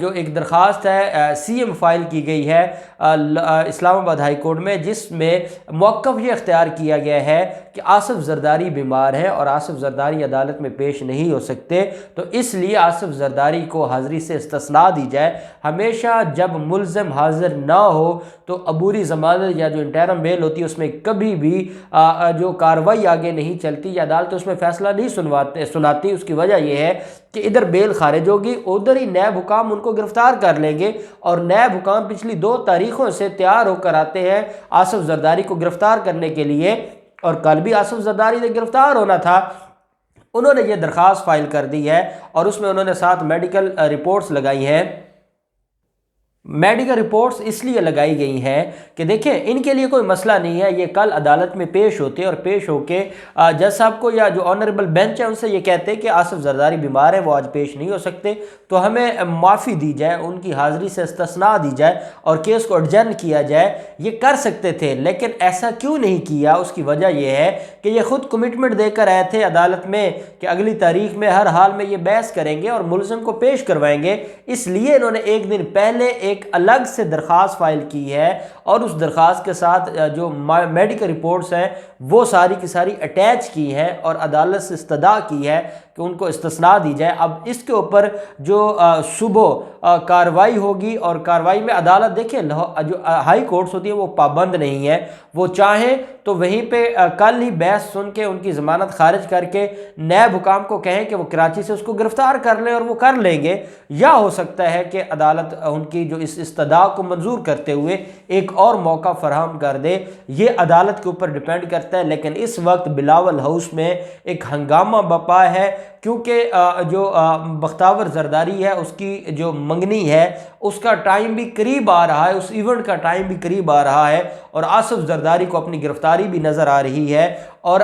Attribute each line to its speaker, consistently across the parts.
Speaker 1: جو ایک درخواست ہے سی ایم فائل کی گئی ہے اسلام آباد ہائی کورٹ میں، جس میں موقف یہ اختیار کیا گیا ہے کہ آصف زرداری بیمار ہیں اور آصف زرداری عدالت میں پیش نہیں ہو سکتے، تو اس لیے آصف زرداری کو حاضری سے استثناء دی جائے۔ ہمیشہ جب ملزم حاضر نہ ہو تو عبوری ضمانت یا جو انٹرم بیل ہوتی ہے اس میں کبھی بھی جو کارروائی آگے نہیں چلتی یا عدالت اس میں فیصلہ نہیں سناتی۔ اس کی وجہ یہ ہے کہ ادھر بیل خارج ہوگی، ادھر ہی نیب حکام ان کو گرفتار کر لیں گے، اور نیب حکام پچھلی 2 تاریخوں سے تیار ہو کر آتے ہیں آصف زرداری کو گرفتار کرنے کے لیے، اور کل بھی آصف زرداری نے گرفتار ہونا تھا۔ انہوں نے یہ درخواست فائل کر دی ہے اور اس میں انہوں نے 7 میڈیکل رپورٹس لگائی ہیں۔ میڈیکل رپورٹس اس لیے لگائی گئی ہیں کہ دیکھیں ان کے لیے کوئی مسئلہ نہیں ہے، یہ کل عدالت میں پیش ہوتے اور پیش ہو کے جج صاحب کو یا جو آنریبل بینچ ہے ان سے یہ کہتے کہ آصف زرداری بیمار ہیں، وہ آج پیش نہیں ہو سکتے، تو ہمیں معافی دی جائے، ان کی حاضری سے استثناء دی جائے اور کیس کو اڈجرن کیا جائے۔ یہ کر سکتے تھے، لیکن ایسا کیوں نہیں کیا؟ اس کی وجہ یہ ہے کہ یہ خود کمٹمنٹ دے کر آئے تھے عدالت میں کہ اگلی تاریخ میں ہر حال میں یہ بحث کریں گے اور ملزم کو پیش کروائیں گے، اس لیے انہوں نے ایک دن پہلے ایک الگ سے درخواست فائل کی ہے، اور اس درخواست کے ساتھ جو میڈیکل رپورٹس ہیں وہ ساری کی ساری اٹیچ کی ہیں اور عدالت سے استدعا کی ہے کہ ان کو استثناء دی جائے۔ اب اس کے اوپر جو صبح کارروائی ہوگی، اور کارروائی میں عدالت دیکھیں جو ہائی کورٹس ہوتی ہیں وہ پابند نہیں ہے، وہ چاہیں تو وہیں پہ کل ہی بحث سن کے ان کی ضمانت خارج کر کے نیب حکام کو کہیں کہ وہ کراچی سے اس کو گرفتار کر لیں اور وہ کر لیں گے، یا ہو سکتا ہے کہ عدالت ان کی جو اس استدعا کو منظور کرتے ہوئے ایک اور موقع فراہم کر دے۔ یہ عدالت کے اوپر ڈیپینڈ کرتا ہے، لیکن اس وقت بلاول ہاؤس میں ایک ہنگامہ بپا ہے، کیونکہ جو بختیور زرداری ہے اس کی جو منگنی ہے اس کا ٹائم بھی قریب آ رہا ہے، اس ایونٹ کا ٹائم بھی قریب آ رہا ہے، اور آصف زرداری کو اپنی گرفتاری بھی نظر آ رہی ہے، اور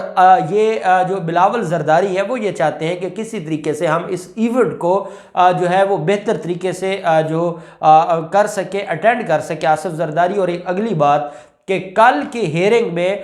Speaker 1: یہ جو بلاول زرداری ہے وہ یہ چاہتے ہیں کہ کسی طریقے سے ہم اس ایونٹ کو جو ہے وہ بہتر طریقے سے جو کر سکے، اٹینڈ کر سکے آصف زرداری۔ اور ایک اگلی بات کہ کل کی ہیئرنگ میں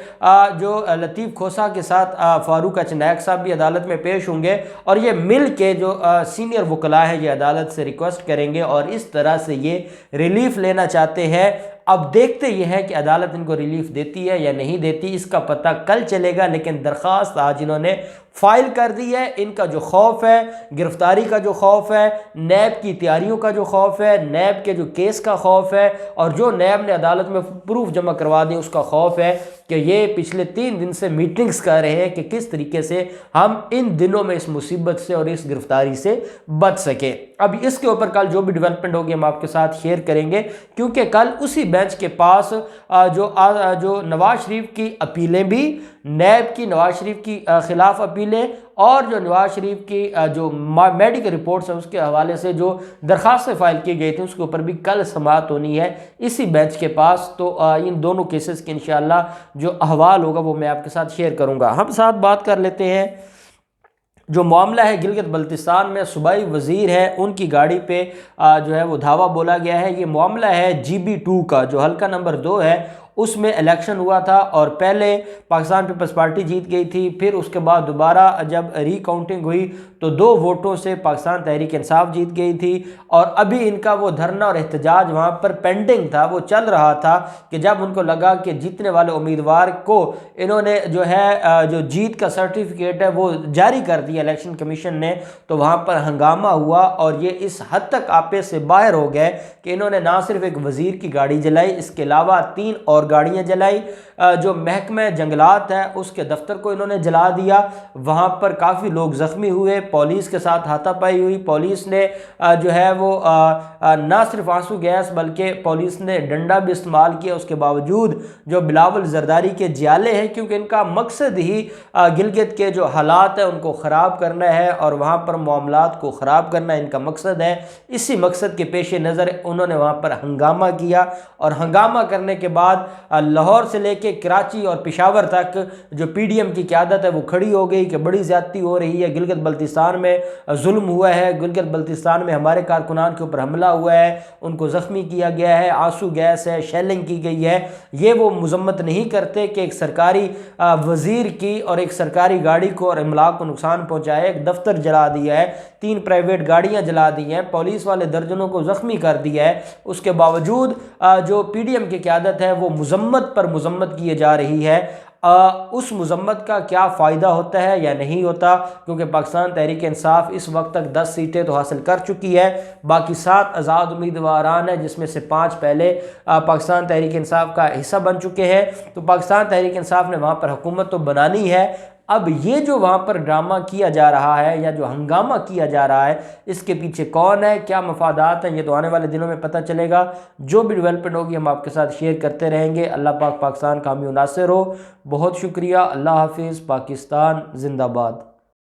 Speaker 1: جو لطیف کھوسہ کے ساتھ فاروق اچنائک صاحب بھی عدالت میں پیش ہوں گے، اور یہ مل کے جو سینئر وکلاء ہیں یہ عدالت سے ریکویسٹ کریں گے، اور اس طرح سے یہ ریلیف لینا چاہتے ہیں۔ اب دیکھتے یہ ہے کہ عدالت ان کو ریلیف دیتی ہے یا نہیں دیتی، اس کا پتہ کل چلے گا، لیکن درخواست آج انہوں نے فائل کر دی ہے۔ ان کا جو خوف ہے، گرفتاری کا جو خوف ہے، نیب کی تیاریوں کا جو خوف ہے، نیب کے جو کیس کا خوف ہے، اور جو نیب نے عدالت میں پروف جمع کروا دی اس کا خوف ہے کہ یہ پچھلے 3 دن سے میٹنگز کر رہے ہیں کہ کس طریقے سے ہم ان دنوں میں اس مصیبت سے اور اس گرفتاری سے بچ سکیں۔ اب اس کے اوپر کل جو بھی ڈیولپمنٹ ہوگی ہم آپ کے ساتھ شیئر کریں گے، کیونکہ کل اسی بینچ کے پاس جو نواز شریف کی اپیلیں بھی، نیب کی نواز شریف کی خلاف اپیلیں، اور جو نواز شریف کی جو میڈیکل رپورٹس ہیں اس کے حوالے سے جو درخواستیں فائل کی گئی تھیں اس کے اوپر بھی کل سماعت ہونی ہے اسی بینچ کے پاس۔ تو ان دونوں کیسز کی انشاءاللہ جو احوال ہوگا وہ میں آپ کے ساتھ شیئر کروں گا۔ ہم ساتھ بات کر لیتے ہیں جو معاملہ ہے گلگت بلتستان میں صوبائی وزیر ہے ان کی گاڑی پہ جو ہے وہ دھاوا بولا گیا ہے۔ یہ معاملہ ہے GB2 کا، جو حلقہ نمبر 2 ہے، اس میں الیکشن ہوا تھا اور پہلے پاکستان پیپلز پارٹی جیت گئی تھی، پھر اس کے بعد دوبارہ جب ری کاؤنٹنگ ہوئی تو 2 ووٹوں سے پاکستان تحریک انصاف جیت گئی تھی، اور ابھی ان کا وہ دھرنا اور احتجاج وہاں پر پینڈنگ تھا، وہ چل رہا تھا کہ جب ان کو لگا کہ جیتنے والے امیدوار کو انہوں نے جو ہے جو جیت کا سرٹیفکیٹ ہے وہ جاری کر دیا الیکشن کمیشن نے، تو وہاں پر ہنگامہ ہوا اور یہ اس حد تک آپے سے باہر ہو گئے کہ انہوں نے نہ صرف ایک وزیر کی گاڑی جلائی، اس کے علاوہ 3 اور گاڑیاں جلائی۔ جو محکمہ جنگلات ہے اس کے دفتر کو انہوں نے جلا دیا، وہاں پر کافی لوگ زخمی ہوئے، پولیس کے ساتھ ہاتھا پائی ہوئی، پولیس نے جو ہے وہ نہ صرف آنسو گیس بلکہ پولیس نے ڈنڈا بھی استعمال کیا۔ اس کے باوجود جو بلاول زرداری کے جیالے ہیں، کیونکہ ان کا مقصد ہی گلگت کے جو حالات ہیں ان کو خراب کرنا ہے اور وہاں پر معاملات کو خراب کرنا ان کا مقصد ہے، اسی مقصد کے پیش نظر انہوں نے وہاں پر ہنگامہ کیا، اور ہنگامہ کرنے کے بعد لاہور سے لے کے کراچی اور پشاور تک جو PDM کی قیادت ہے وہ کھڑی ہو گئی کہ بڑی زیادتی ہو رہی ہے، گلگت بلتستان بلتستان میں ظلم ہوا ہے، گلگت بلتستان میں ہمارے کارکنان کے اوپر حملہ ہوا ہے، ان کو زخمی کیا گیا ہے، آنسو گیس ہے، شیلنگ کی گئی ہے، یہ وہ مذمت نہیں کرتے کہ ایک سرکاری وزیر کی اور ایک سرکاری گاڑی کو اور املاک کو نقصان پہنچایا ہے، ایک دفتر جلا دیا ہے، 3 پرائیویٹ گاڑیاں جلا دی ہیں، پولیس والے درجنوں کو زخمی کر دیا ہے۔ اس کے باوجود جو پی ڈی ایم کی قیادت ہے وہ مذمت پر مذمت کیے جا رہی ہے۔ اس مذمت کا کیا فائدہ ہوتا ہے یا نہیں ہوتا، کیونکہ پاکستان تحریک انصاف اس وقت تک 10 سیٹیں تو حاصل کر چکی ہے، باقی 7 آزاد امیدواران ہیں جس میں سے 5 پہلے پاکستان تحریک انصاف کا حصہ بن چکے ہیں، تو پاکستان تحریک انصاف نے وہاں پر حکومت تو بنانی ہے۔ اب یہ جو وہاں پر ڈرامہ کیا جا رہا ہے یا جو ہنگامہ کیا جا رہا ہے، اس کے پیچھے کون ہے، کیا مفادات ہیں، یہ تو آنے والے دنوں میں پتہ چلے گا۔ جو بھی ڈیولپمنٹ ہوگی ہم آپ کے ساتھ شیئر کرتے رہیں گے۔ اللہ پاک پاکستان کا حامی و ناصر ہو۔ بہت شکریہ۔ اللہ حافظ۔ پاکستان زندہ باد۔